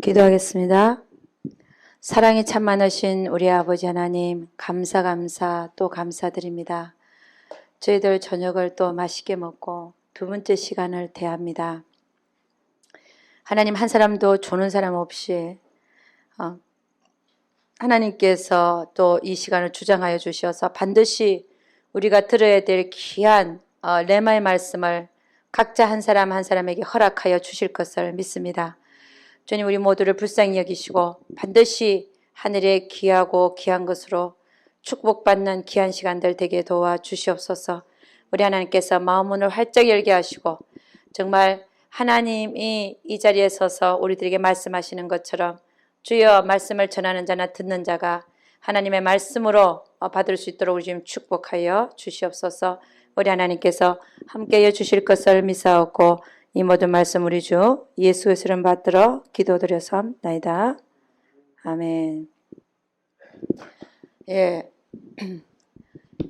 기도하겠습니다. 사랑이 참 많으신 우리 아버지 하나님, 감사 또 감사드립니다. 저희들 저녁을 또 맛있게 먹고 두 번째 시간을 대합니다. 하나님, 한 사람도 조는 사람 없이 하나님께서 또 이 시간을 주장하여 주셔서 반드시 우리가 들어야 될 귀한 레마의 말씀을 각자 한 사람 한 사람에게 허락하여 주실 것을 믿습니다. 주님, 우리 모두를 불쌍히 여기시고 반드시 하늘의 귀하고 귀한 것으로 축복받는 귀한 시간들 되게 도와주시옵소서. 우리 하나님께서 마음 문을 활짝 열게 하시고 정말 하나님이 이 자리에 서서 우리들에게 말씀하시는 것처럼 주여 말씀을 전하는 자나 듣는 자가 하나님의 말씀으로 받을 수 있도록 우리 지금 축복하여 주시옵소서. 우리 하나님께서 함께해 주실 것을 믿사옵고 이 모든 말씀 우리 주 예수의 이름 받들어 기도드려서옵나이다. 아멘. 예.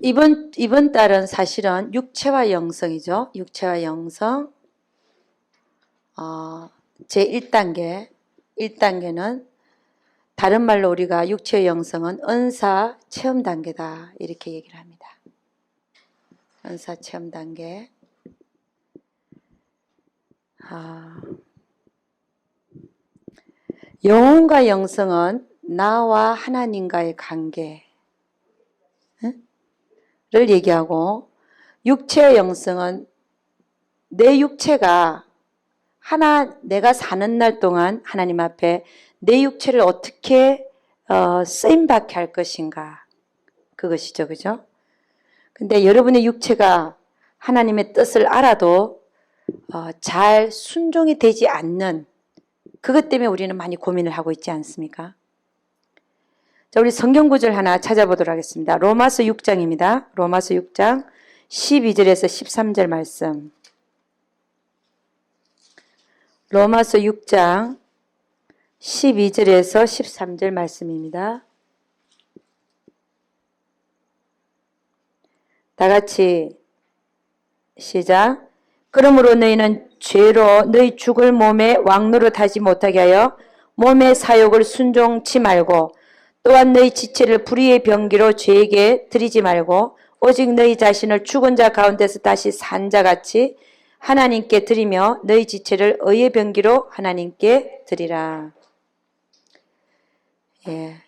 이번 달은 사실은 육체와 영성이죠. 육체와 영성. 제 1단계. 1단계는 다른 말로 우리가 육체의 영성은 은사 체험 단계다. 이렇게 얘기를 합니다. 은사 체험 단계. 영혼과 영성은 나와 하나님과의 관계를 얘기하고, 육체의 영성은 내 육체가 내가 사는 날 동안 하나님 앞에 내 육체를 어떻게 쓰임받게 할 것인가, 그것이죠. 그죠? 근데 여러분의 육체가 하나님의 뜻을 알아도 잘 순종이 되지 않는, 그것 때문에 우리는 많이 고민을 하고 있지 않습니까? 자, 우리 성경 구절 하나 찾아보도록 하겠습니다. 로마서 6장입니다. 로마서 6장 12절에서 13절 말씀. 로마서 6장 12절에서 13절 말씀입니다. 다 같이 시작. 그러므로 너희는 죄로 너희 죽을 몸에 왕노릇하지 못하게 하여 몸의 사욕을 순종치 말고, 또한 너희 지체를 불의의 병기로 죄에게 드리지 말고 오직 너희 자신을 죽은 자 가운데서 다시 산 자같이 하나님께 드리며 너희 지체를 의의 병기로 하나님께 드리라. 예.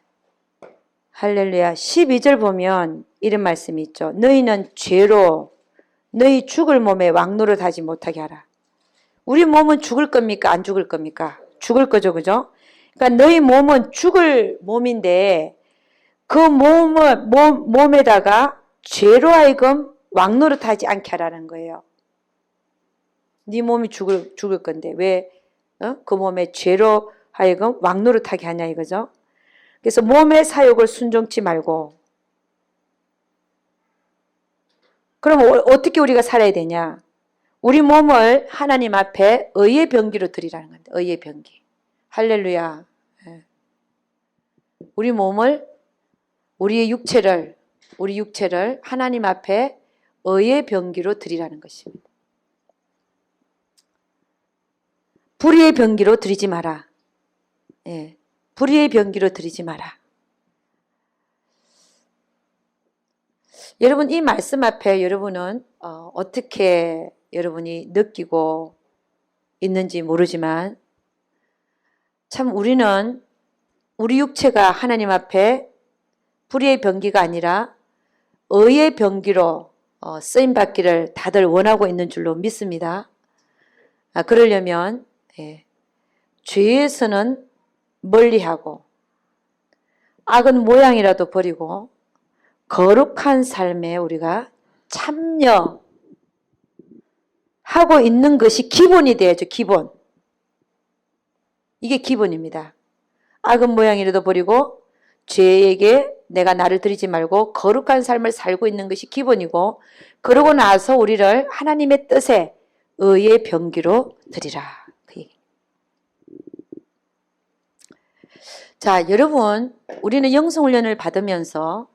할렐루야. 12절 보면 이런 말씀이 있죠. 너희는 죄로 너희 죽을 몸에 왕노릇하지 못하게 하라. 우리 몸은 죽을 겁니까? 안 죽을 겁니까? 죽을 거죠. 그죠? 그러니까 너희 몸은 죽을 몸인데 그 몸에다가 죄로 하여금 왕노릇하지 않게 하라는 거예요. 네 몸이 죽을 건데 왜 그 몸에 죄로 하여금 왕노릇하게 하냐 이거죠. 그래서 몸의 사욕을 순종치 말고, 그럼 어떻게 우리가 살아야 되냐? 우리 몸을 하나님 앞에 의의 병기로 드리라는 건데, 의의 병기. 할렐루야. 우리 몸을, 우리 육체를 하나님 앞에 의의 병기로 드리라는 것입니다. 불의의 병기로 드리지 마라. 예, 불의의 병기로 드리지 마라. 여러분, 이 말씀 앞에 여러분은 어떻게 여러분이 느끼고 있는지 모르지만 참 우리는 우리 육체가 하나님 앞에 불의의 병기가 아니라 의의 병기로 쓰임받기를 다들 원하고 있는 줄로 믿습니다. 그러려면 죄에서는 멀리하고 악은 모양이라도 버리고 거룩한 삶에 우리가 참여하고 있는 것이 기본이 돼야죠. 기본. 이게 기본입니다. 악은 모양이라도 버리고 죄에게 내가 나를 드리지 말고 거룩한 삶을 살고 있는 것이 기본이고, 그러고 나서 우리를 하나님의 뜻에 의의 병기로 드리라. 자, 여러분, 우리는 영성훈련을 받으면서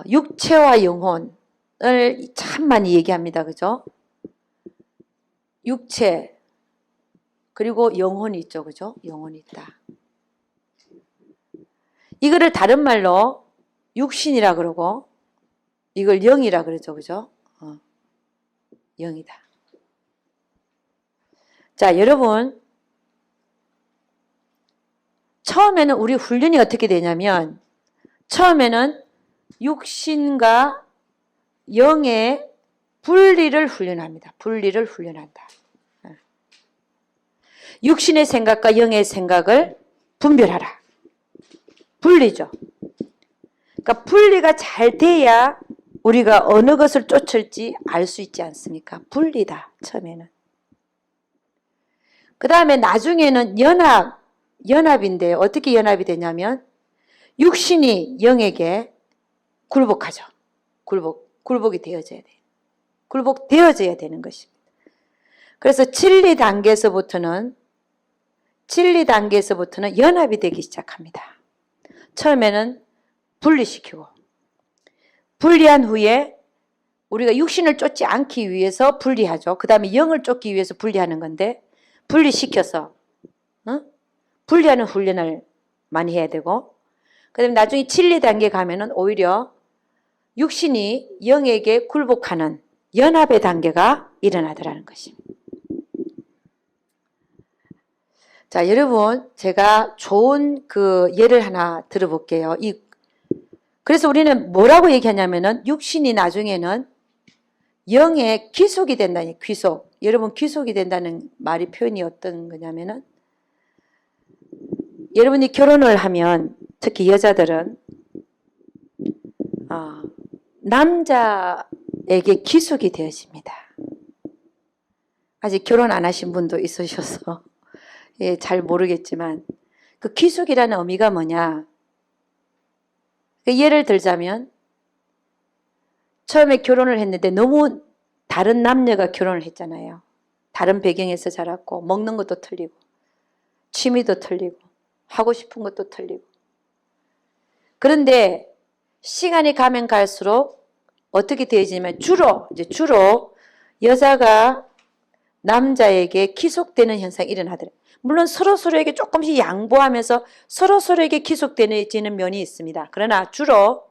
육체와 영혼을 참 많이 얘기합니다. 그죠? 육체, 그리고 영혼이 있죠. 그죠? 영혼이 있다. 이거를 다른 말로 육신이라 그러고 이걸 영이라 그러죠. 그죠? 영이다. 자, 여러분 처음에는 우리 훈련이 어떻게 되냐면 처음에는 육신과 영의 분리를 훈련합니다. 분리를 훈련한다. 육신의 생각과 영의 생각을 분별하라. 분리죠. 그러니까 분리가 잘 돼야 우리가 어느 것을 쫓을지 알 수 있지 않습니까? 분리다. 처음에는. 그 다음에 나중에는 연합인데 어떻게 연합이 되냐면 육신이 영에게 굴복하죠. 굴복이 되어져야 돼요. 굴복되어져야 되는 것입니다. 그래서 진리 단계에서부터는 연합이 되기 시작합니다. 처음에는 분리시키고 분리한 후에 우리가 육신을 쫓지 않기 위해서 분리하죠. 그 다음에 영을 쫓기 위해서 분리하는 건데 분리시켜서 분리하는 훈련을 많이 해야 되고 그 다음에 나중에 진리 단계 가면은 오히려 육신이 영에게 굴복하는 연합의 단계가 일어나더라는 것입니다. 자, 여러분 제가 좋은 그 예를 하나 들어볼게요. 그래서 우리는 뭐라고 얘기하냐면은 육신이 나중에는 영의 귀속이 된다니 귀속. 여러분 귀속이 된다는 말이 표현이 어떤 거냐면은 여러분이 결혼을 하면 특히 여자들은 남자에게 귀속이 되어집니다. 아직 결혼 안 하신 분도 있으셔서 예, 잘 모르겠지만 그 귀속이라는 의미가 뭐냐? 예를 들자면 처음에 결혼을 했는데 너무 다른 남녀가 결혼을 했잖아요. 다른 배경에서 자랐고 먹는 것도 틀리고 취미도 틀리고 하고 싶은 것도 틀리고 그런데 시간이 가면 갈수록 어떻게 되어지냐면 주로 여자가 남자에게 귀속되는 현상이 일어나더래요. 물론 서로에게 조금씩 양보하면서 서로에게 귀속되어지는 면이 있습니다. 그러나 주로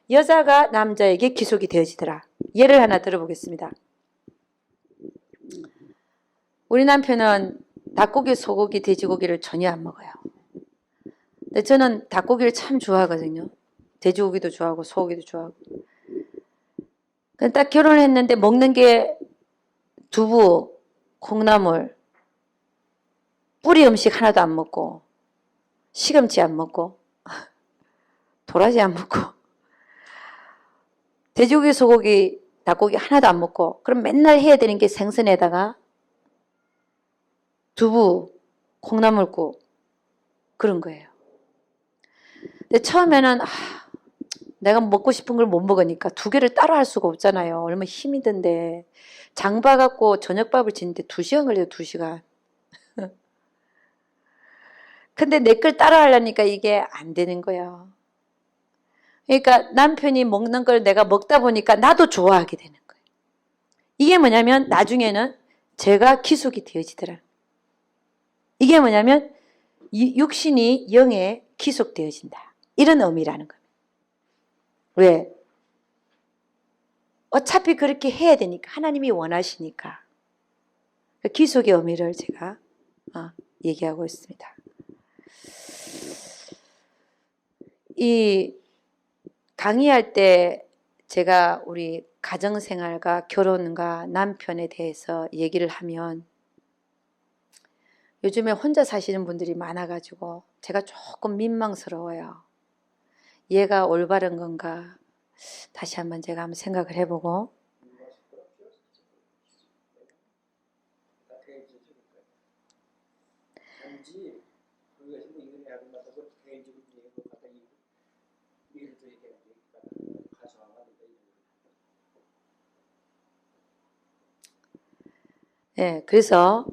여자가 남자에게 귀속이 되어지더라. 예를 하나 들어보겠습니다. 우리 남편은 닭고기, 소고기, 돼지고기를 전혀 안 먹어요. 근데 저는 닭고기를 참 좋아하거든요. 돼지고기도 좋아하고 소고기도 좋아하고. 딱 결혼을 했는데 먹는 게 두부, 콩나물, 뿌리 음식 하나도 안 먹고 시금치 안 먹고 도라지 안 먹고 돼지고기, 소고기, 닭고기 하나도 안 먹고 그럼 맨날 해야 되는 게 생선에다가 두부, 콩나물국 그런 거예요. 근데 처음에는 내가 먹고 싶은 걸 못 먹으니까 두 개를 따로 할 수가 없잖아요. 얼마나 힘이 든데 장 봐갖고 저녁밥을 짓는데 2시간 걸려요. 2시간. 근데 내 걸 따라 하려니까 이게 안 되는 거야. 그러니까 남편이 먹는 걸 내가 먹다 보니까 나도 좋아하게 되는 거예요. 이게 뭐냐면 나중에는 제가 귀속이 되어지더라. 이게 뭐냐면 육신이 영에 귀속되어진다. 이런 의미라는 겁니다. 왜? 어차피 그렇게 해야 되니까 하나님이 원하시니까 귀속의 의미를 제가 얘기하고 있습니다. 이 강의할 때 제가 우리 가정생활과 결혼과 남편에 대해서 얘기를 하면 요즘에 혼자 사시는 분들이 많아가지고 제가 조금 민망스러워요. 얘가 올바른 건가 다시 한번 제가 한번 생각을 해보고 네, 그래서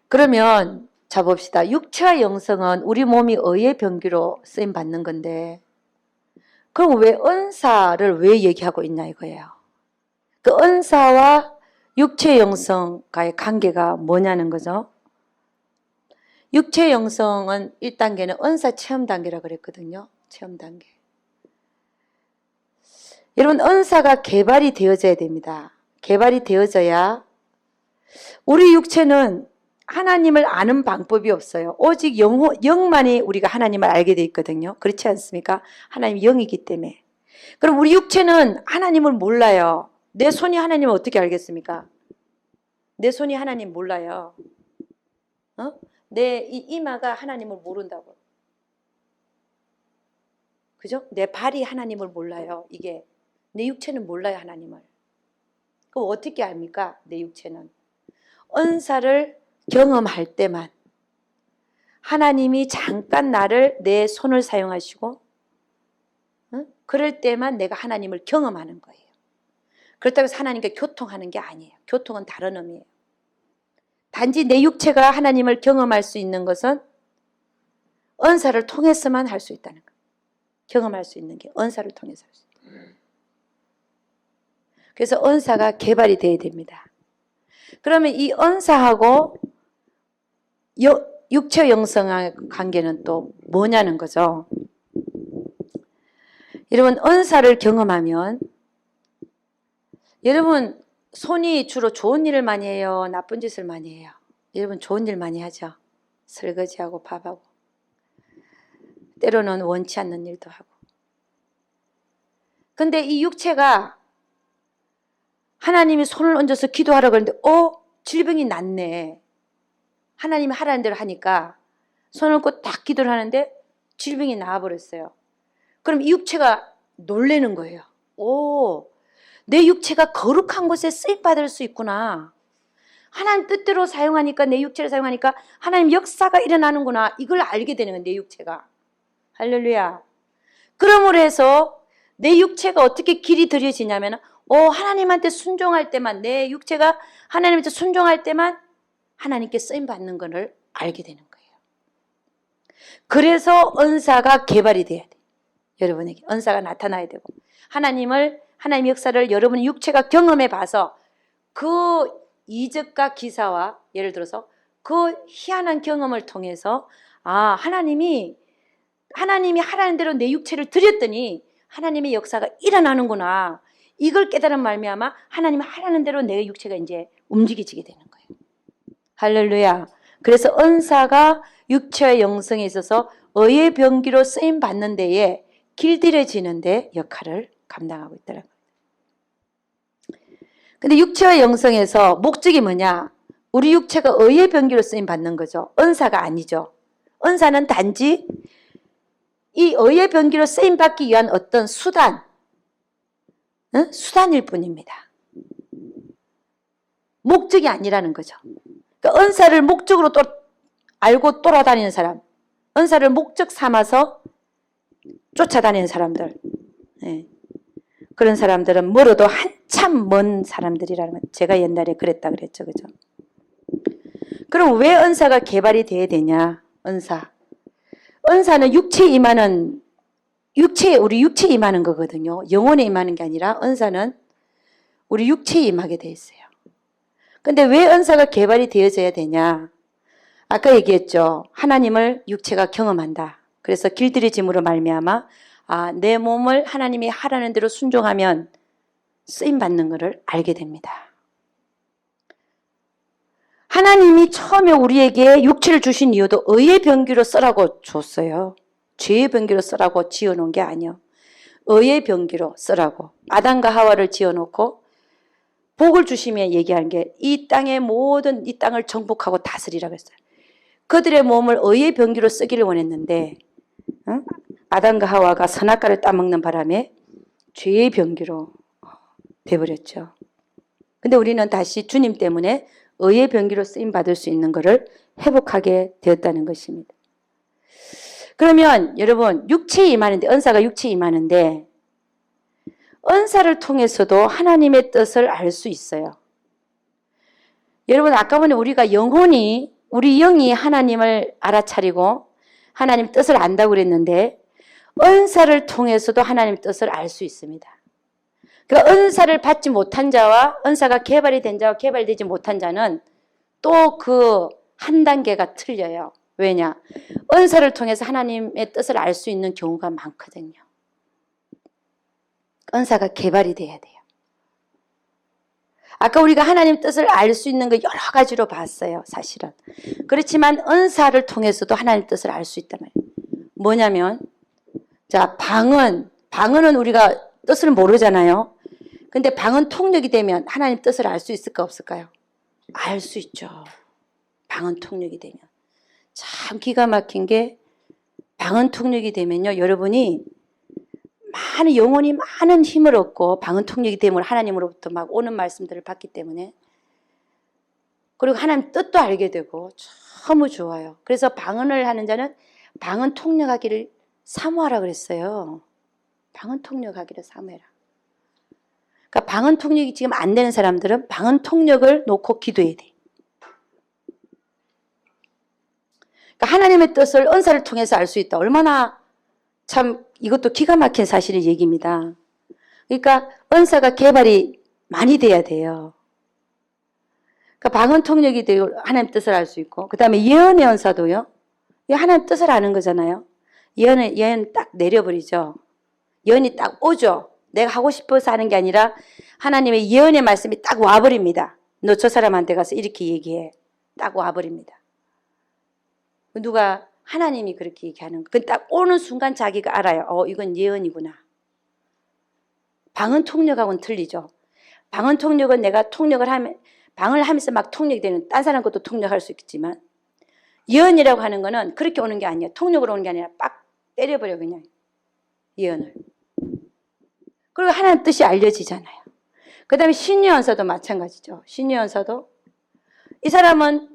그러면 자 봅시다. 육체와 영성은 우리 몸이 의의 병기로 쓰임 받는 건데 그럼 왜 은사를 왜 얘기하고 있냐 이거예요. 그 은사와 육체 영성과의 관계가 뭐냐는 거죠. 육체 영성은 1단계는 은사 체험 단계라고 그랬거든요. 체험 단계. 여러분, 은사가 개발이 되어져야 됩니다. 개발이 되어져야 우리 육체는 하나님을 아는 방법이 없어요. 오직 영만이 우리가 하나님을 알게 돼 있거든요. 그렇지 않습니까? 하나님이 영이기 때문에. 그럼 우리 육체는 하나님을 몰라요. 내 손이 하나님을 어떻게 알겠습니까? 내 손이 하나님 몰라요. 내 이 이마가 하나님을 모른다고. 그죠? 내 발이 하나님을 몰라요. 이게 내 육체는 몰라요, 하나님을. 그럼 어떻게 압니까? 내 육체는 은사를 경험할 때만, 하나님이 잠깐 나를, 내 손을 사용하시고 그럴 때만 내가 하나님을 경험하는 거예요. 그렇다고 해서 하나님과 교통하는 게 아니에요. 교통은 다른 의미예요. 단지 내 육체가 하나님을 경험할 수 있는 것은 은사를 통해서만 할 수 있다는 거예요. 경험할 수 있는 게 은사를 통해서 할 수 있다. 그래서 은사가 개발이 돼야 됩니다. 그러면 이 은사하고 육체 영성의 관계는 또 뭐냐는 거죠. 여러분, 은사를 경험하면, 여러분 손이 주로 좋은 일을 많이 해요? 나쁜 짓을 많이 해요? 여러분 좋은 일 많이 하죠. 설거지하고 밥하고, 때로는 원치 않는 일도 하고. 근데 이 육체가 하나님이 손을 얹어서 기도하라고 했는데 질병이 낫네. 하나님이 하라는 대로 하니까 손을 얹고 딱 기도를 하는데 질병이 나와버렸어요. 그럼 이 육체가 놀라는 거예요. 내 육체가 거룩한 곳에 쓰임받을 수 있구나. 하나님 뜻대로 사용하니까, 내 육체를 사용하니까 하나님 역사가 일어나는구나. 이걸 알게 되는 거예요, 내 육체가. 할렐루야. 그러므로 해서 내 육체가 어떻게 길이 들여지냐면 하나님한테 순종할 때만, 내 육체가 하나님한테 순종할 때만 하나님께 쓰임받는 것을 알게 되는 거예요. 그래서 은사가 개발이 돼야 돼요. 여러분에게 은사가 나타나야 되고, 하나님 역사를 여러분의 육체가 경험해 봐서 그 이적과 기사와, 예를 들어서 그 희한한 경험을 통해서 하나님이 하라는 대로 내 육체를 드렸더니 하나님의 역사가 일어나는구나. 이걸 깨달은 말미암아 하나님이 하라는 대로 내 육체가 이제 움직여지게 되는 거예요. 할렐루야. 그래서 은사가 육체의 영성에 있어서 의의 병기로 쓰임 받는 데에 길들여지는 데 역할을 감당하고 있더라고요. 근데 육체의 영성에서 목적이 뭐냐? 우리 육체가 의의 병기로 쓰임 받는 거죠. 은사가 아니죠. 은사는 단지 이 의의 병기로 쓰임 받기 위한 어떤 수단일 뿐입니다. 목적이 아니라는 거죠. 그러니까 은사를 목적으로 또 알고 돌아다니는 사람, 은사를 목적 삼아서 쫓아다니는 사람들, 그런 사람들은 멀어도 한참 먼 사람들이라는 건 제가 옛날에 그랬다 그랬죠. 그죠? 그럼 왜 은사가 개발이 돼야 되냐? 은사는 우리 육체에 임하는 거거든요. 영혼에 임하는 게 아니라 은사는 우리 육체에 임하게 돼 있어요. 근데 왜 은사가 개발이 되어져야 되냐? 아까 얘기했죠. 하나님을 육체가 경험한다. 그래서 길들여짐으로 말미암아 내 몸을 하나님이 하라는 대로 순종하면 쓰임받는 것을 알게 됩니다. 하나님이 처음에 우리에게 육체를 주신 이유도 의의 병기로 쓰라고 줬어요. 죄의 병기로 쓰라고 지어놓은 게 아니요. 의의 병기로 쓰라고. 아담과 하와를 지어놓고 복을 주시며 얘기한 게 이 땅의 모든 이 땅을 정복하고 다스리라고 했어요. 그들의 몸을 의의 병기로 쓰기를 원했는데 아담과 하와가 선악과를 따먹는 바람에 죄의 병기로 돼버렸죠. 근데 우리는 다시 주님 때문에 의의 병기로 쓰임받을 수 있는 것을 회복하게 되었다는 것입니다. 그러면 여러분, 육체에 임하는데, 은사가 육체에 임하는데 은사를 통해서도 하나님의 뜻을 알 수 있어요. 여러분, 아까 전에 우리가 우리 영이 하나님을 알아차리고 하나님 뜻을 안다고 그랬는데 은사를 통해서도 하나님의 뜻을 알 수 있습니다. 그러니까 은사를 받지 못한 자와 은사가 개발이 된 자와 개발되지 못한 자는 또 그 한 단계가 틀려요. 왜냐? 은사를 통해서 하나님의 뜻을 알 수 있는 경우가 많거든요. 은사가 개발이 돼야 돼요. 아까 우리가 하나님 뜻을 알 수 있는 거 여러 가지로 봤어요, 사실은. 그렇지만 은사를 통해서도 하나님 뜻을 알 수 있단 말이에요. 뭐냐면, 자, 방언은 우리가 뜻을 모르잖아요. 근데 방언 통역이 되면 하나님 뜻을 알 수 있을까 없을까요? 알 수 있죠. 방언 통역이 되면. 참 기가 막힌 게 방언 통역이 되면요, 여러분이 많은 영혼이 많은 힘을 얻고 방언 통역이 되면 하나님으로부터 막 오는 말씀들을 받기 때문에, 그리고 하나님 뜻도 알게 되고 너무 좋아요. 그래서 방언을 하는 자는 방언 통역하기를 사모하라 그랬어요. 방언 통역하기를 사모해라. 그러니까 방언 통역이 지금 안 되는 사람들은 방언 통역을 놓고 기도해야 돼. 그러니까 하나님의 뜻을 은사를 통해서 알 수 있다. 얼마나 참 이것도 기가 막힌 사실의 얘기입니다. 그러니까 은사가 개발이 많이 돼야 돼요. 그러니까 방언 통역이 되고 하나님 뜻을 알 수 있고, 그 다음에 예언의 은사도요. 하나님 뜻을 아는 거잖아요. 예언 딱 내려버리죠. 예언이 딱 오죠. 내가 하고 싶어서 하는 게 아니라 하나님의 예언의 말씀이 딱 와버립니다. 너 저 사람한테 가서 이렇게 얘기해. 딱 와버립니다. 누가 하나님이 그렇게 얘기하는 거. 그 딱 오는 순간 자기가 알아요. 이건 예언이구나. 방언 통역하고는 틀리죠. 방언 통역은 내가 방언을 하면서 막 통역이 되는, 딴 사람 것도 통역할 수 있겠지만, 예언이라고 하는 거는 그렇게 오는 게 아니에요. 통역으로 오는 게 아니라 빡 때려버려, 그냥. 예언을. 그리고 하나님 뜻이 알려지잖아요. 그 다음에 신유언사도 마찬가지죠. 신유언사도 이 사람은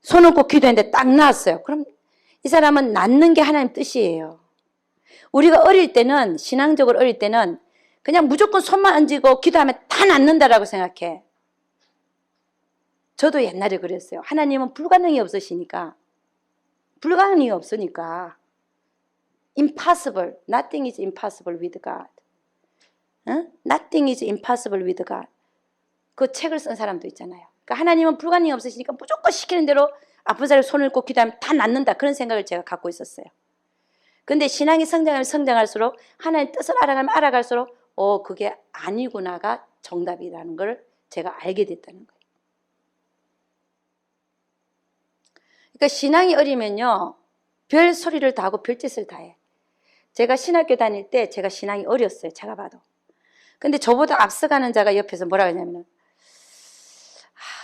손을 꼭 기도했는데 딱 나았어요. 그럼 이 사람은 낫는 게 하나님 뜻이에요. 우리가 어릴 때는, 신앙적으로 어릴 때는 그냥 무조건 손만 얹고 기도하면 다 낫는다라고 생각해. 저도 옛날에 그랬어요. 하나님은 불가능이 없으시니까. 불가능이 없으니까. Impossible. Nothing is impossible with God. Nothing is impossible with God. 그 책을 쓴 사람도 있잖아요. 그러니까 하나님은 불가능이 없으시니까 무조건 시키는 대로 아픈 사람이 손을 꼭 기도하면 다 낫는다. 그런 생각을 제가 갖고 있었어요. 근데 신앙이 성장하면 성장할수록 하나님의 뜻을 알아갈수록 그게 아니구나가 정답이라는 걸 제가 알게 됐다는 거예요. 그러니까 신앙이 어리면요, 별 소리를 다 하고 별짓을 다 해. 제가 신학교 다닐 때 제가 신앙이 어렸어요. 제가 봐도. 근데 저보다 앞서가는 자가 옆에서 뭐라고 하냐면,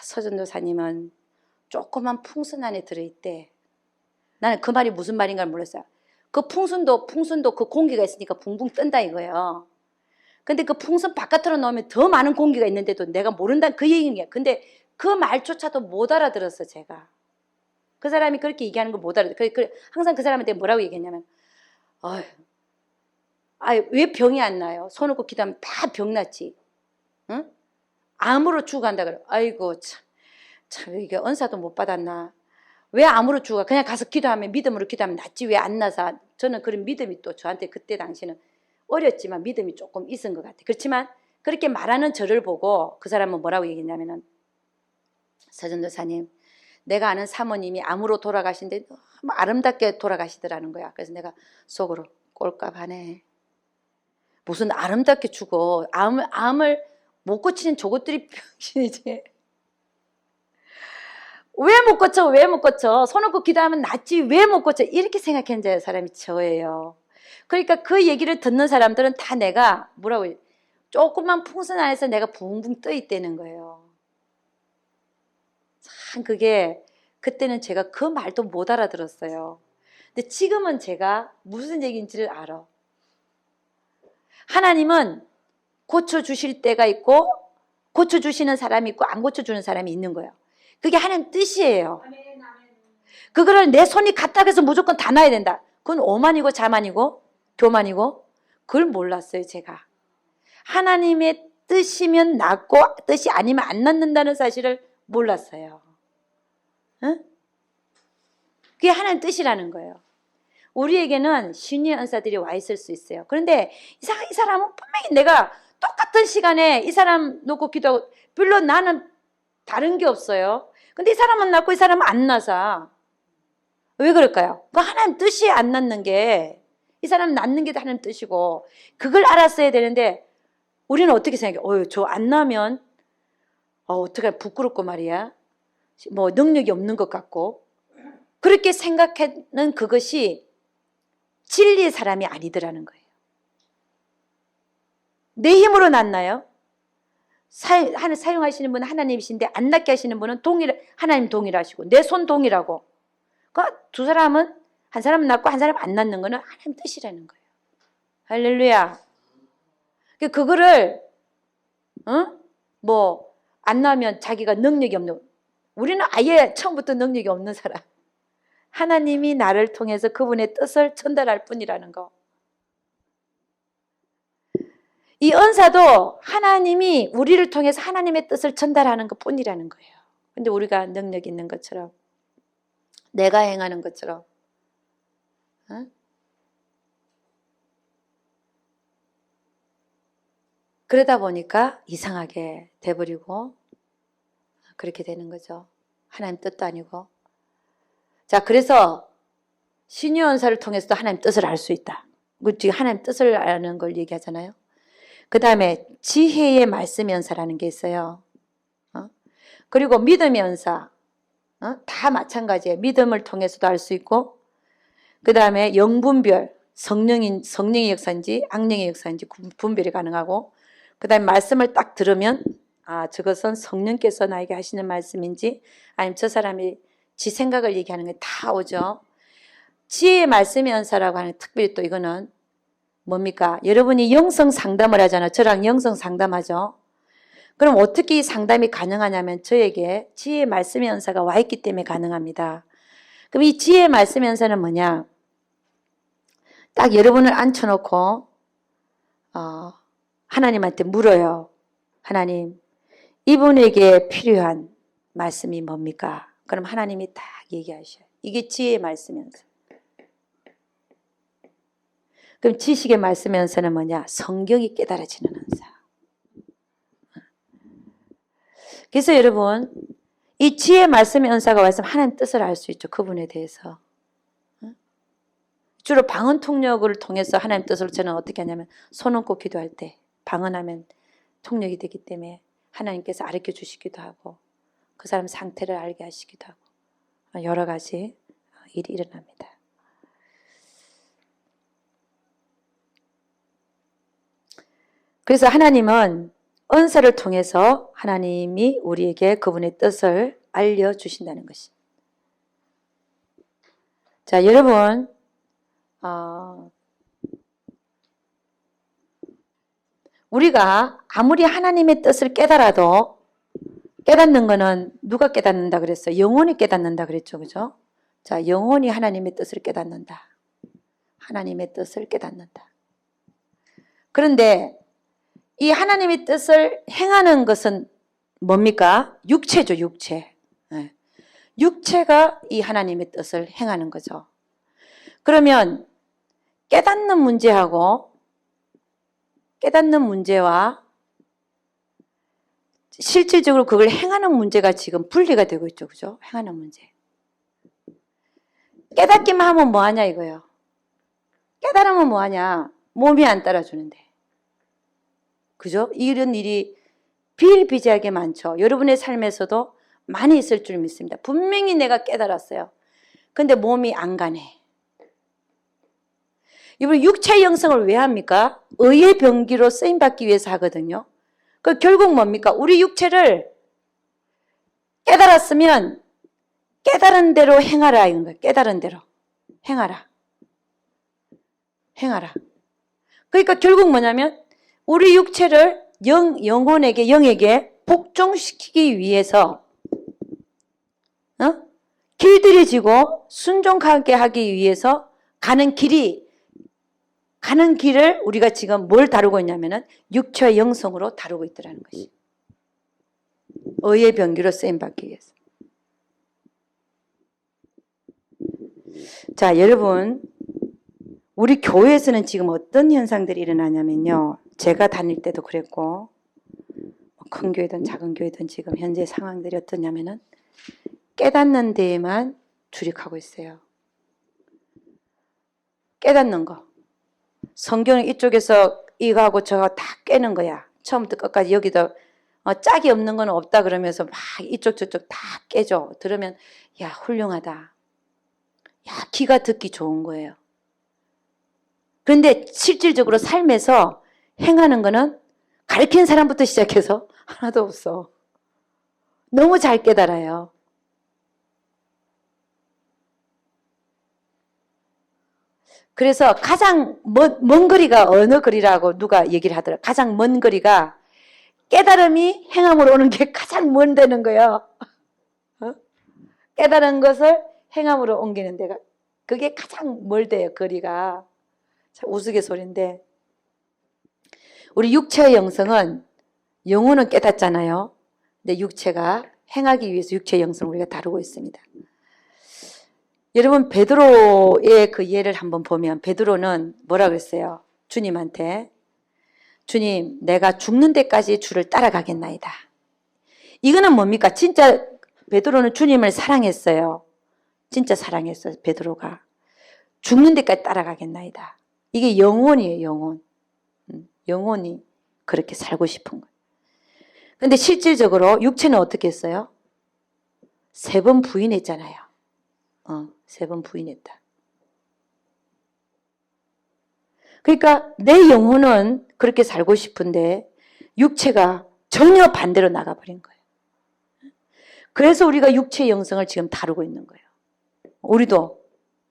서전도사님은 조그만 풍선 안에 들어있대. 나는 그 말이 무슨 말인가 몰랐어요. 그 풍선도 그 공기가 있으니까 붕붕 뜬다 이거예요. 근데 그 풍선 바깥으로 넣으면 더 많은 공기가 있는데도 내가 모른다는 그 얘기인 거야. 근데 그 말조차도 못 알아들었어, 제가. 그 사람이 그렇게 얘기하는 걸 못 알아들어. 항상 그 사람한테 뭐라고 얘기했냐면, 왜 병이 안 나요? 손을 꼭 기도하면 다 병 났지. 응? 암으로 죽어간다 그래. 아이고, 참, 이게 은사도 못 받았나. 왜 암으로 죽어? 그냥 가서 기도하면, 믿음으로 기도하면 낫지. 왜 안 나서? 저는 그런 믿음이 또 저한테 그때 당시는 어렸지만 믿음이 조금 있은 것 같아요. 그렇지만 그렇게 말하는 저를 보고 그 사람은 뭐라고 얘기했냐면은, 서전도사님, 내가 아는 사모님이 암으로 돌아가신데 너무 아름답게 돌아가시더라는 거야. 그래서 내가 속으로 꼴값하네. 무슨 아름답게 죽어. 암을 못 고치는 저것들이 병신이지. 왜 못 고쳐? 손을 꼭 기도하면 낫지. 왜 못 고쳐? 이렇게 생각하는 자의 사람이 저예요. 그러니까 그 얘기를 듣는 사람들은 다 내가 뭐라고 해요? 조그만 풍선 안에서 내가 붕붕 떠 있다는 거예요. 참 그게 그때는 제가 그 말도 못 알아들었어요. 근데 지금은 제가 무슨 얘기인지를 알아. 하나님은 고쳐주실 때가 있고 고쳐주시는 사람이 있고 안 고쳐주는 사람이 있는 거예요. 그게 하나님 뜻이에요. 그거를 내 손이 갔다 해서 무조건 다 놔야 된다. 그건 오만이고 자만이고 교만이고 그걸 몰랐어요, 제가. 하나님의 뜻이면 낫고 뜻이 아니면 안 낫는다는 사실을 몰랐어요. 응? 그게 하나님 뜻이라는 거예요. 우리에게는 신의 은사들이 와 있을 수 있어요. 그런데 이 사람은 분명히 내가 똑같은 시간에 이 사람 놓고 기도하고 별로 나는 다른 게 없어요. 근데 이 사람은 낫고 이 사람은 안 나서 왜 그럴까요? 그 하나님 뜻이 안 낳는 게, 이 사람 낳는 게 하나님 뜻이고 그걸 알았어야 되는데 우리는 어떻게 생각해? 저 안 낳으면 어떡해, 부끄럽고 말이야. 뭐 능력이 없는 것 같고, 그렇게 생각하는 그것이 진리의 사람이 아니더라는 거예요. 내 힘으로 낳나요? 사용하시는 분은 하나님이신데 안 낳게 하시는 분은 하나님 동일하시고 내 손 동일하고, 그러니까 두 사람은, 한 사람은 낳고 한 사람은 안 낳는 거는 하나님 뜻이라는 거예요. 할렐루야. 그거를 안 낳으면 자기가 능력이 없는, 우리는 아예 처음부터 능력이 없는 사람, 하나님이 나를 통해서 그분의 뜻을 전달할 뿐이라는 거. 이 은사도 하나님이 우리를 통해서 하나님의 뜻을 전달하는 것 뿐이라는 거예요. 근데 우리가 능력 있는 것처럼, 내가 행하는 것처럼, 그러다 보니까 이상하게 돼버리고 그렇게 되는 거죠. 하나님 뜻도 아니고. 자, 그래서 신유 은사를 통해서도 하나님 뜻을 알 수 있다. 지금 하나님 뜻을 아는 걸 얘기하잖아요. 그 다음에 지혜의 말씀 연사라는 게 있어요. 그리고 믿음의 연사, 다 마찬가지예요. 믿음을 통해서도 알 수 있고, 그 다음에 영분별, 성령의 역사인지 악령의 역사인지 분별이 가능하고, 그 다음에 말씀을 딱 들으면 저것은 성령께서 나에게 하시는 말씀인지 아니면 저 사람이 지 생각을 얘기하는 게 다 오죠. 지혜의 말씀의 연사라고 하는, 특별히 또 이거는 뭡니까? 여러분이 영성 상담을 하잖아요. 저랑 영성 상담하죠. 그럼 어떻게 이 상담이 가능하냐면 저에게 지혜의 말씀의 연사가 와 있기 때문에 가능합니다. 그럼 이 지혜의 말씀의 연사는 뭐냐? 딱 여러분을 앉혀놓고 하나님한테 물어요. 하나님, 이분에게 필요한 말씀이 뭡니까? 그럼 하나님이 딱 얘기하셔요. 이게 지혜의 말씀의 연사. 그럼 지식의 말씀의 연사는 뭐냐? 성경이 깨달아지는 연사. 그래서 여러분, 이 지혜의 말씀의 연사가 와서 하나님 뜻을 알 수 있죠. 그분에 대해서. 주로 방언 통역을 통해서 하나님 뜻을 저는 어떻게 하냐면, 손 얹고 기도할 때 방언하면 통역이 되기 때문에 하나님께서 가르쳐 주시기도 하고 그 사람 상태를 알게 하시기도 하고 여러 가지 일이 일어납니다. 그래서 하나님은 은사를 통해서 하나님이 우리에게 그분의 뜻을 알려주신다는 것입니다. 자, 여러분, 우리가 아무리 하나님의 뜻을 깨달아도, 깨닫는 거는 누가 깨닫는다 그랬어요? 영혼이 깨닫는다 그랬죠. 그죠? 자, 영혼이 하나님의 뜻을 깨닫는다. 하나님의 뜻을 깨닫는다. 그런데 이 하나님의 뜻을 행하는 것은 뭡니까? 육체죠, 육체. 네. 육체가 이 하나님의 뜻을 행하는 거죠. 그러면 깨닫는 문제와 실질적으로 그걸 행하는 문제가 지금 분리가 되고 있죠. 그죠? 행하는 문제. 깨닫기만 하면 뭐하냐 이거예요. 깨달으면 뭐하냐? 몸이 안 따라주는데. 그죠? 이런 일이 비일비재하게 많죠. 여러분의 삶에서도 많이 있을 줄 믿습니다. 분명히 내가 깨달았어요. 근데 몸이 안 가네. 이분 육체의 영성을 왜 합니까? 의의 병기로 쓰임받기 위해서 하거든요. 그 결국 뭡니까? 우리 육체를 깨달았으면 깨달은 대로 행하라 이런 거예요. 깨달은 대로 행하라. 행하라. 그러니까 결국 뭐냐면 우리 육체를 영에게 복종시키기 위해서 길들여지고 순종하게 하기 위해서 가는 길을 우리가 지금 뭘 다루고 있냐면은 육체와 영성으로 다루고 있더라는 것이. 의의 병기로 쓰임받기 위해서. 자, 여러분, 우리 교회에서는 지금 어떤 현상들이 일어나냐면요. 제가 다닐 때도 그랬고, 큰 교회든 작은 교회든 지금 현재 상황들이 어떠냐면은 깨닫는 데에만 주력하고 있어요. 깨닫는 거. 성경은 이쪽에서 이거하고 저거 다 깨는 거야. 처음부터 끝까지 여기도 짝이 없는 건 없다 그러면서 막 이쪽 저쪽 다 깨져. 들으면 야 훌륭하다. 야 귀가 듣기 좋은 거예요. 그런데 실질적으로 삶에서 행하는 거는 가르치는 사람부터 시작해서 하나도 없어. 너무 잘 깨달아요. 그래서 가장 먼 거리가 어느 거리라고 누가 얘기를 하더라고요. 가장 먼 거리가 깨달음이 행함으로 오는 게 가장 먼다는 거예요. 깨달은 것을 행함으로 옮기는 데가 그게 가장 멀대요. 거리가. 참 우스갯소리인데 우리 육체의 영성은 영혼은 깨닫잖아요. 근데 육체가 행하기 위해서 육체의 영성을 우리가 다루고 있습니다. 여러분 베드로의 그 예를 한번 보면 베드로는 뭐라 그랬어요? 주님한테 주님 내가 죽는 데까지 주를 따라가겠나이다. 이거는 뭡니까? 진짜 베드로는 주님을 사랑했어요. 진짜 사랑했어요. 베드로가 죽는 데까지 따라가겠나이다. 이게 영혼이에요. 영혼. 영혼이 그렇게 살고 싶은 거예요. 그런데 실질적으로 육체는 어떻게 했어요? 3번 부인했잖아요. 3번 부인했다. 그러니까 내 영혼은 그렇게 살고 싶은데 육체가 전혀 반대로 나가버린 거예요. 그래서 우리가 육체의 영성을 지금 다루고 있는 거예요. 우리도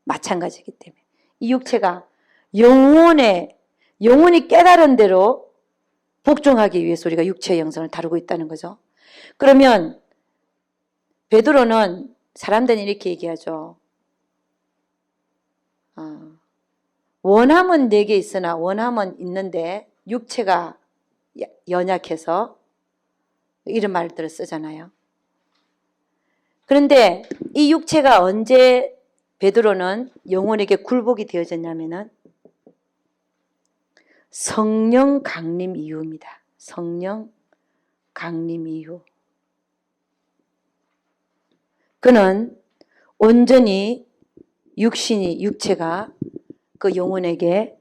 마찬가지이기 때문에 이 육체가 영혼이 깨달은 대로 복종하기 위해서 우리가 육체의 영성을 다루고 있다는 거죠. 그러면 베드로는 사람들은 이렇게 얘기하죠. 원함은 내게 있으나 원함은 있는데 육체가 연약해서 이런 말들을 쓰잖아요. 그런데 이 육체가 언제 베드로는 영혼에게 굴복이 되어졌냐면은 성령 강림 이후입니다. 성령 강림 이후. 그는 온전히 육체가 그 영혼에게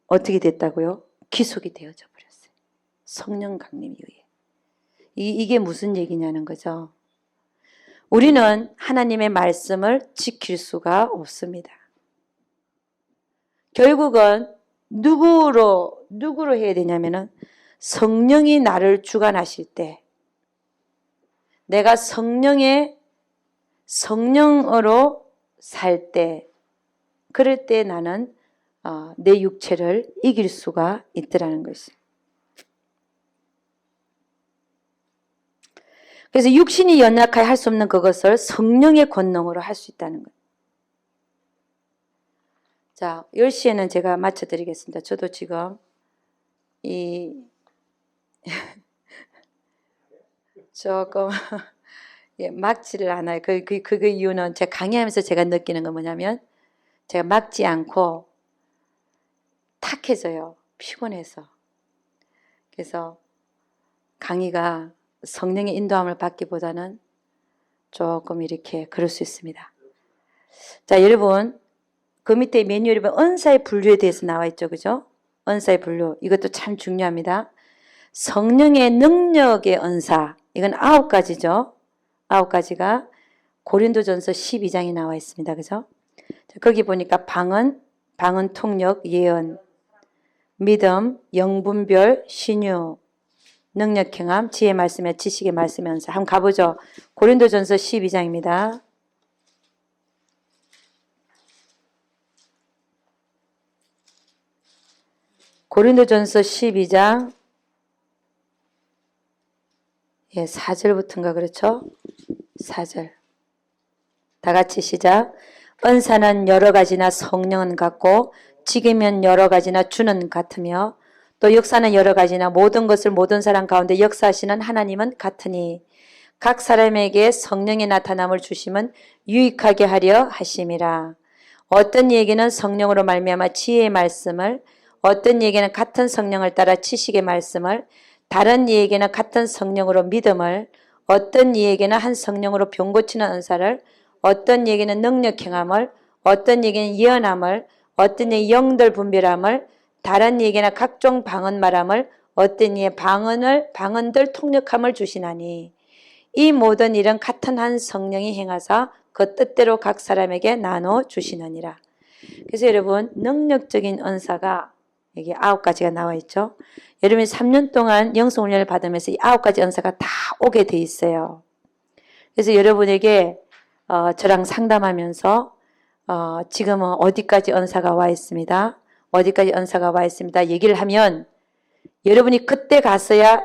어떻게 됐다고요? 귀속이 되어져 버렸어요. 성령 강림 이후에. 이게 무슨 얘기냐는 거죠. 우리는 하나님의 말씀을 지킬 수가 없습니다. 결국은 누구로 해야 되냐면은 성령이 나를 주관하실 때 내가 성령으로 살 때 그럴 때 나는 내 육체를 이길 수가 있더라는 것이. 그래서 육신이 연약하여 할 수 없는 그것을 성령의 권능으로 할 수 있다는 거예요. 자, 10시에는 제가 마쳐드리겠습니다. 저도 지금 조금 막지를 않아요. 그 이유는 제가 강의하면서 제가 느끼는 건 뭐냐면 제가 막지 않고 탁해져요. 피곤해서. 그래서 강의가 성령의 인도함을 받기보다는 조금 이렇게 그럴 수 있습니다. 자, 여러분 그 밑에 매뉴얼에 보면 은사의 분류에 대해서 나와 있죠. 그죠? 은사의 분류. 이것도 참 중요합니다. 성령의 능력의 은사. 이건 9가지죠. 9가지가 고린도전서 12장에 나와 있습니다. 그죠? 거기 보니까 방언 통역, 예언, 믿음, 영분별, 신유, 능력 행함, 지혜 말씀에 지식의 말씀의 은사. 한번 가보죠. 고린도전서 12장입니다. 고린도전서 12장 4절부터인가 그렇죠? 4절. 다 같이 시작. 은사는 여러 가지나 성령은 같고 지기면 여러 가지나 주는 같으며 또 역사는 여러 가지나 모든 것을 모든 사람 가운데 역사하시는 하나님은 같으니 각 사람에게 성령의 나타남을 주심은 유익하게 하려 하심이라. 어떤 이에게는 성령으로 말미암아 지혜의 말씀을, 어떤 이에게는 같은 성령을 따라 지식의 말씀을, 다른 이에게는 같은 성령으로 믿음을, 어떤 이에게는 한 성령으로 병 고치는 은사를, 어떤 이에게는 능력 행함을, 어떤 얘기는 예언함을, 어떤 얘기 영들 분별함을, 다른 얘기나 각종 방언 말함을, 어떤 이의 방언들 통역함을 주시나니 이 모든 일은 같은 한 성령이 행하사 그 뜻대로 각 사람에게 나눠 주시느니라. 그래서 여러분 능력적인 은사가 여기 9가지가 나와 있죠. 여러분이 3년 동안 영성훈련을 받으면서 이 9가지 은사가 다 오게 돼 있어요. 그래서 여러분에게 저랑 상담하면서 지금은 어디까지 은사가 와 있습니다. 어디까지 은사가 와 있습니다. 얘기를 하면 여러분이 그때 갔어야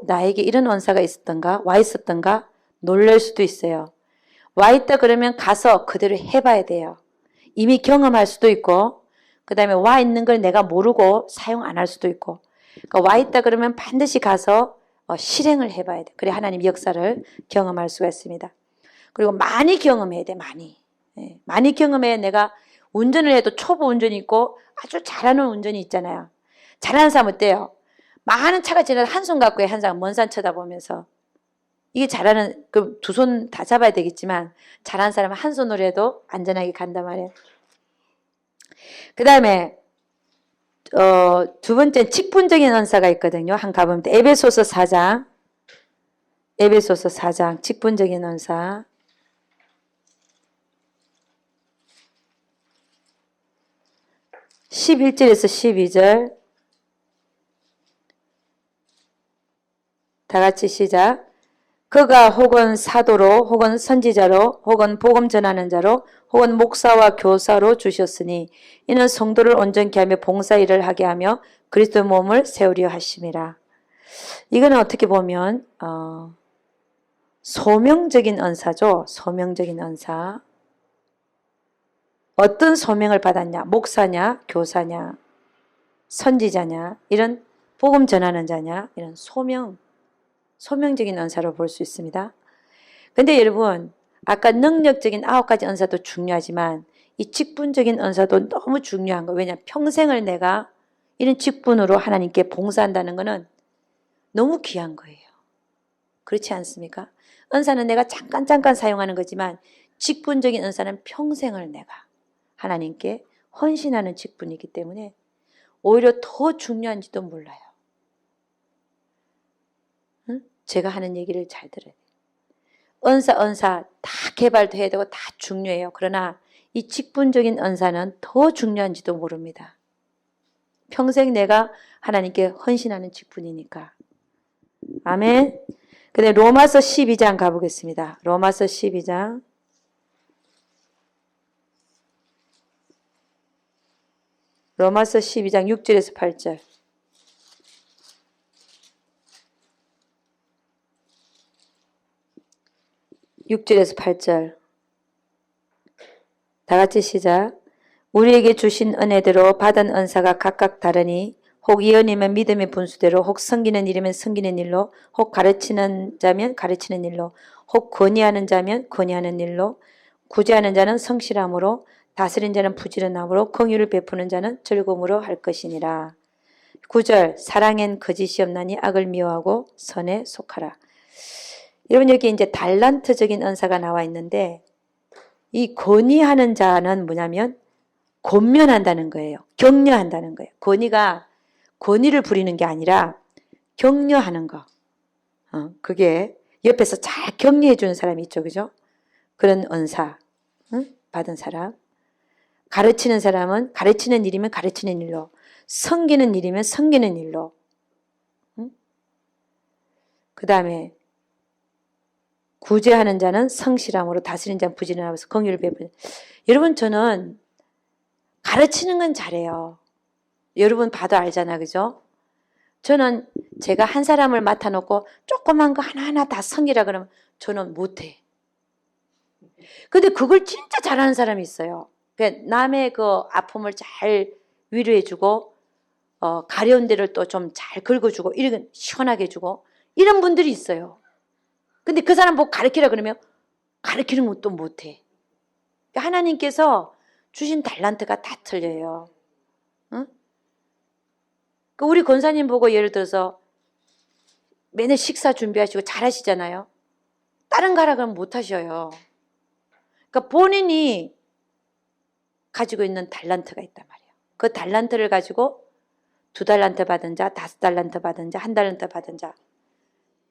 나에게 이런 은사가 있었던가 와 있었던가 놀랄 수도 있어요. 와 있다 그러면 가서 그대로 해봐야 돼요. 이미 경험할 수도 있고 그 다음에 와 있는 걸 내가 모르고 사용 안 할 수도 있고 그러니까 와 있다 그러면 반드시 가서 실행을 해봐야 돼. 그래 하나님 역사를 경험할 수가 있습니다. 그리고 많이 경험해야 돼. 많이 경험해야 내가 운전을 해도 초보 운전이 있고 아주 잘하는 운전이 있잖아요. 잘하는 사람 어때요? 많은 차가 지나서 한 손 갖고 한 사람 먼 산 쳐다보면서 이게 잘하는 그 두 손 다 잡아야 되겠지만 잘하는 사람은 한 손으로 해도 안전하게 간단 말이에요. 그 다음에 두 번째 직분적인 은사가 있거든요. 한 가보면 에베소서 4장 직분적인 은사 11절에서 12절 다 같이 시작. 그가 혹은 사도로 혹은 선지자로 혹은 복음 전하는 자로 혹은 목사와 교사로 주셨으니 이는 성도를 온전케 하며 봉사일을 하게 하며 그리스도의 몸을 세우려 하심이라. 이거는 어떻게 보면 소명적인 은사죠. 소명적인 은사. 어떤 소명을 받았냐? 목사냐? 교사냐? 선지자냐? 이런 복음 전하는 자냐? 이런 소명적인 은사로 볼 수 있습니다. 근데 여러분 아까 능력적인 9가지 은사도 중요하지만 이 직분적인 은사도 너무 중요한 거예요. 왜냐하면 평생을 내가 이런 직분으로 하나님께 봉사한다는 것은 너무 귀한 거예요. 그렇지 않습니까? 은사는 내가 잠깐 사용하는 거지만 직분적인 은사는 평생을 내가 하나님께 헌신하는 직분이기 때문에 오히려 더 중요한지도 몰라요. 응? 제가 하는 얘기를 잘 들어야 돼요. 은사 다 개발도 해야 되고 다 중요해요. 그러나 이 직분적인 은사는 더 중요한지도 모릅니다. 평생 내가 하나님께 헌신하는 직분이니까. 아멘. 근데 로마서 12장 가보겠습니다. 로마서 12장. 로마서 12장 6절에서 8절. 6절에서 8절. 다 같이 시작. 우리에게 주신 은혜대로 받은 은사가 각각 다르니 혹 예언이면 믿음의 분수대로 혹 섬기는 일이면 섬기는 일로 혹 가르치는 자면 가르치는 일로 혹 권위하는 자면 권위하는 일로 구제하는 자는 성실함으로 다스린 자는 부지런함으로 긍휼을 베푸는 자는 즐거움으로 할 것이니라. 9절 사랑엔 거짓이 없나니 악을 미워하고 선에 속하라. 여러분 여기 이제 달란트적인 은사가 나와 있는데 이 권위하는 자는 뭐냐면 권면한다는 거예요. 격려한다는 거예요. 권위를 부리는 게 아니라 격려하는 거. 그게 옆에서 잘 격려해 주는 사람이 있죠. 그죠? 그런 은사 받은 사람. 가르치는 사람은 가르치는 일이면 가르치는 일로, 섬기는 일이면 섬기는 일로. 그 다음에 구제하는 자는 성실함으로 다스리는 자는 부지런함으로 긍휼을 베푸는. 여러분 저는 가르치는 건 잘해요. 여러분 봐도 알잖아, 그죠? 저는 제가 한 사람을 맡아놓고 조그만 거 하나하나 다 섬기라 그러면 저는 못해. 근데 그걸 진짜 잘하는 사람이 있어요. 남의 그 아픔을 잘 위로해주고, 가려운 데를 또 좀 잘 긁어주고, 이런 시원하게 해주고, 이런 분들이 있어요. 근데 그 사람 보고 가르치라 그러면 가르치는 것도 못해. 하나님께서 주신 달란트가 다 틀려요. 응? 우리 권사님 보고 예를 들어서 맨날 식사 준비하시고 잘하시잖아요. 다른 가라 그러면 못 하셔요. 그러니까 본인이 가지고 있는 달란트가 있단 말이에요. 그 달란트를 가지고 2달란트 받은 자, 5달란트 받은 자, 1달란트 받은 자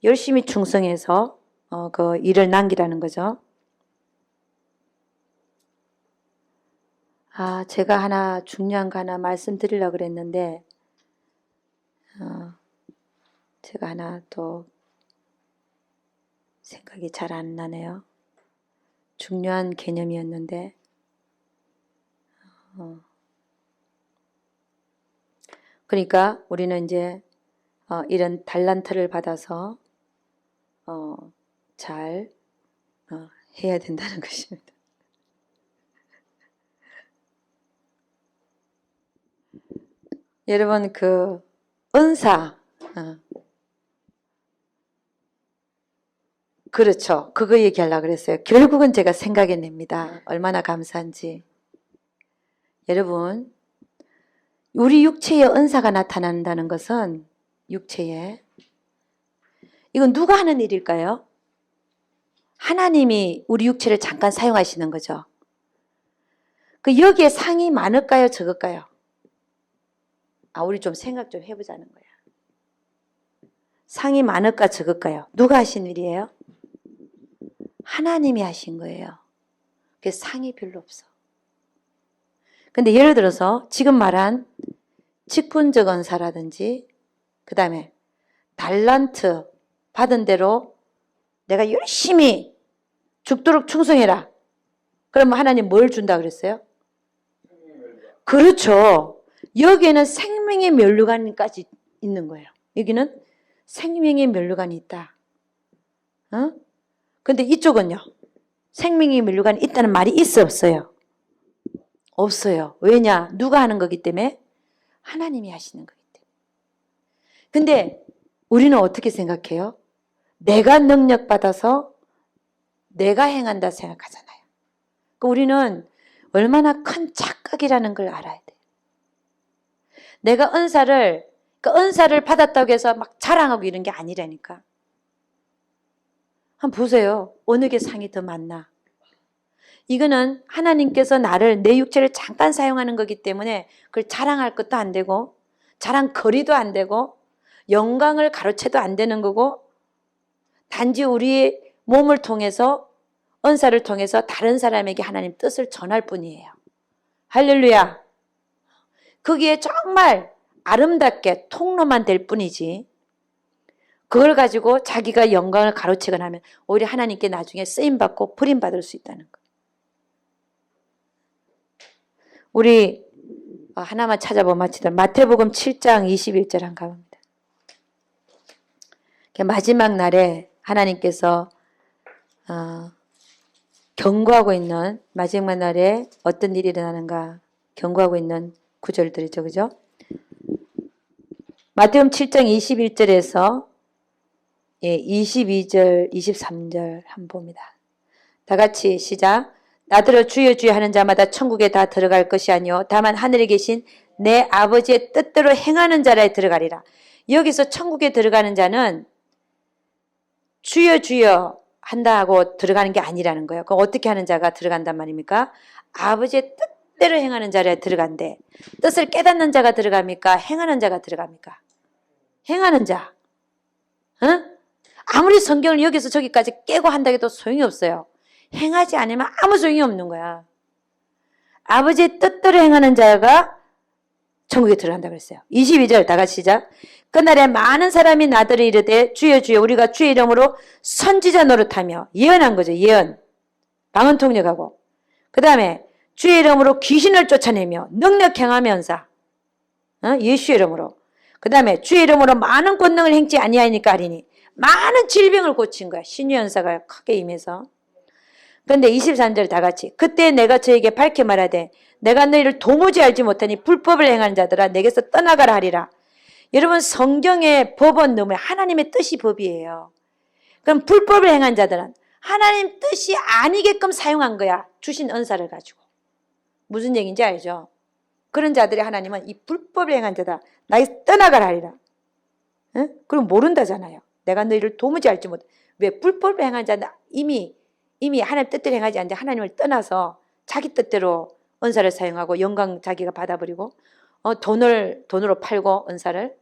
열심히 충성해서 그 일을 남기라는 거죠. 제가 하나 중요한 거 하나 말씀드리려고 그랬는데 제가 하나 또 생각이 잘 안 나네요. 중요한 개념이었는데 그러니까 우리는 이제 이런 달란트를 받아서 잘 해야 된다는 것입니다. 여러분 그 은사 그렇죠. 그거 얘기하려고 그랬어요. 결국은 제가 생각해냅니다. 얼마나 감사한지. 여러분 우리 육체에 은사가 나타난다는 것은 육체에 이건 누가 하는 일일까요? 하나님이 우리 육체를 잠깐 사용하시는 거죠. 그 여기에 상이 많을까요? 적을까요? 우리 좀 생각 좀 해보자는 거야. 상이 많을까 적을까요? 누가 하신 일이에요? 하나님이 하신 거예요. 그래서 상이 별로 없어. 근데 예를 들어서 지금 말한 직분적 은사라든지 그 다음에 달란트 받은 대로 내가 열심히 죽도록 충성해라. 그러면 하나님 뭘 준다 그랬어요? 그렇죠. 여기에는 생명의 면류관까지 있는 거예요. 여기는 생명의 면류관이 있다. 근데 이쪽은요. 생명의 면류관이 있다는 말이 있어 없어요? 없어요. 왜냐? 누가 하는 거기 때문에? 하나님이 하시는 거기 때문에. 근데 우리는 어떻게 생각해요? 내가 능력받아서 내가 행한다 생각하잖아요. 그러니까 우리는 얼마나 큰 착각이라는 걸 알아야 돼요. 내가 은사를 받았다고 해서 막 자랑하고 이런 게 아니라니까. 한번 보세요. 어느 게 상이 더 많나? 이거는 하나님께서 나를 내 육체를 잠깐 사용하는 거기 때문에 그걸 자랑할 것도 안 되고 자랑거리도 안 되고 영광을 가로채도 안 되는 거고 단지 우리의 몸을 통해서 은사를 통해서 다른 사람에게 하나님 뜻을 전할 뿐이에요. 할렐루야. 거기에 정말 아름답게 통로만 될 뿐이지 그걸 가지고 자기가 영광을 가로채거나 하면 오히려 하나님께 나중에 쓰임받고 버림받을 수 있다는 거. 우리 하나만 찾아보면 마치다. 마태복음 7장 21절 한 가봅니다. 마지막 날에 하나님께서 경고하고 있는 마지막 날에 어떤 일이 일어나는가 경고하고 있는 구절들이죠. 그죠? 마태복음 7장 21절에서 22절, 23절 한번 봅니다. 다 같이 시작. 나더러 주여 주여 하는 자마다 천국에 다 들어갈 것이 아니요 다만 하늘에 계신 내 아버지의 뜻대로 행하는 자라에 들어가리라. 여기서 천국에 들어가는 자는 주여 주여 한다 하고 들어가는 게 아니라는 거예요. 그럼 어떻게 하는 자가 들어간단 말입니까? 아버지의 뜻대로 행하는 자라에 들어간대. 뜻을 깨닫는 자가 들어갑니까? 행하는 자가 들어갑니까? 행하는 자. 응? 아무리 성경을 여기서 저기까지 깨고 한다 해도 소용이 없어요. 행하지 않으면 아무 소용이 없는 거야. 아버지의 뜻대로 행하는 자가 천국에 들어간다고 그랬어요. 22절 다 같이 시작. 그날에 많은 사람이 나더러 이르되 주여 주여 우리가 주의 이름으로 선지자 노릇하며 예언한 거죠. 예언. 방언 통역하고. 그 다음에 주의 이름으로 귀신을 쫓아내며 능력 행하면서 예수의 이름으로. 그 다음에 주의 이름으로 많은 권능을 행치 아니하니까 하리니 많은 질병을 고친 거야. 신유연사가 크게 임해서. 그런데 23절 다 같이 그때 내가 저에게 밝히 말하되 내가 너희를 도무지 알지 못하니 불법을 행하는 자들아 내게서 떠나가라 하리라. 여러분 성경의 법은 너무 하나님의 뜻이 법이에요. 그럼 불법을 행한 자들은 하나님 뜻이 아니게끔 사용한 거야. 주신 은사를 가지고. 무슨 얘기인지 알죠? 그런 자들이 하나님은 이 불법을 행한 자다. 나에게서 떠나가라 하리라. 응? 그럼 모른다잖아요. 내가 너희를 도무지 알지 못해. 왜 불법을 행한 자는 이미 하나님 뜻대로 행하지 않는데 하나님을 떠나서 자기 뜻대로 은사를 사용하고 영광 자기가 받아버리고 돈으로 팔고 은사를.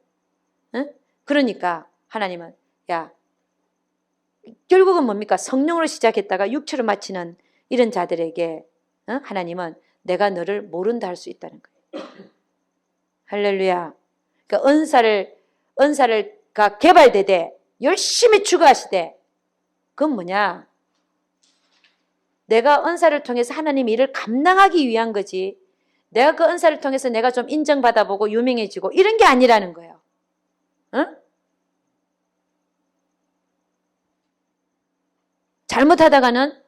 응? 그러니까 하나님은 야, 결국은 뭡니까? 성령으로 시작했다가 육체로 마치는 이런 자들에게 하나님은 내가 너를 모른다 할 수 있다는 거예요. 할렐루야. 그러니까 은사가 개발되되 열심히 추구하시되 그건 뭐냐? 내가 은사를 통해서 하나님 일을 감당하기 위한 거지. 내가 그 은사를 통해서 내가 좀 인정받아보고 유명해지고 이런 게 아니라는 거예요. 응? 잘못하다가는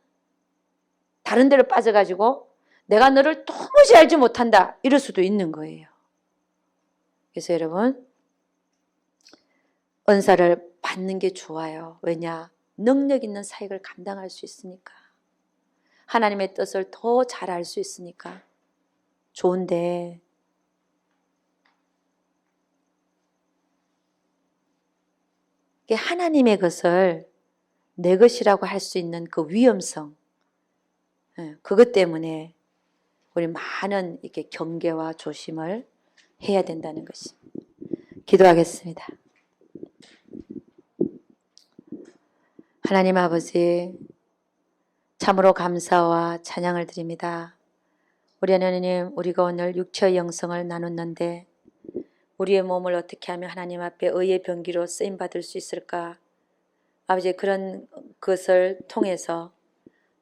다른 데로 빠져가지고 내가 너를 도무지 알지 못한다 이럴 수도 있는 거예요. 그래서 여러분 은사를 받는 게 좋아요. 왜냐? 능력 있는 사역을 감당할 수 있으니까. 하나님의 뜻을 더 잘 알 수 있으니까 좋은데 하나님의 것을 내 것이라고 할 수 있는 그 위험성, 그것 때문에 우리 많은 이렇게 경계와 조심을 해야 된다는 것이. 기도하겠습니다. 하나님 아버지, 참으로 감사와 찬양을 드립니다. 우리 하나님, 우리가 오늘 육체의 영성을 나눴는데 우리의 몸을 어떻게 하면 하나님 앞에 의의 병기로 쓰임받을 수 있을까? 아버지, 그런 것을 통해서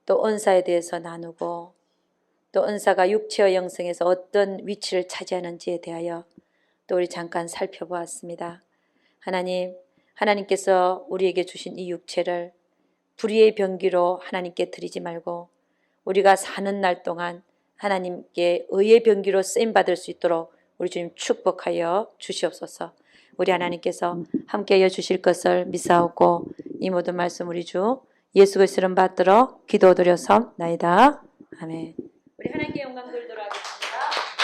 또 은사에 대해서 나누고 또 은사가 육체의 영성에서 어떤 위치를 차지하는지에 대하여 또 우리 잠깐 살펴보았습니다. 하나님, 하나님께서 우리에게 주신 이 육체를 불의의 병기로 하나님께 드리지 말고 우리가 사는 날 동안 하나님께 의의 병기로 쓰임받을 수 있도록 우리 주님 축복하여 주시옵소서. 우리 하나님께서 함께하여 주실 것을 믿사오고 이 모든 말씀 우리 주 예수 그리스도를 받들어 기도드려서나이다. 아멘. 우리 하나님께 영광 돌도록 하겠습니다.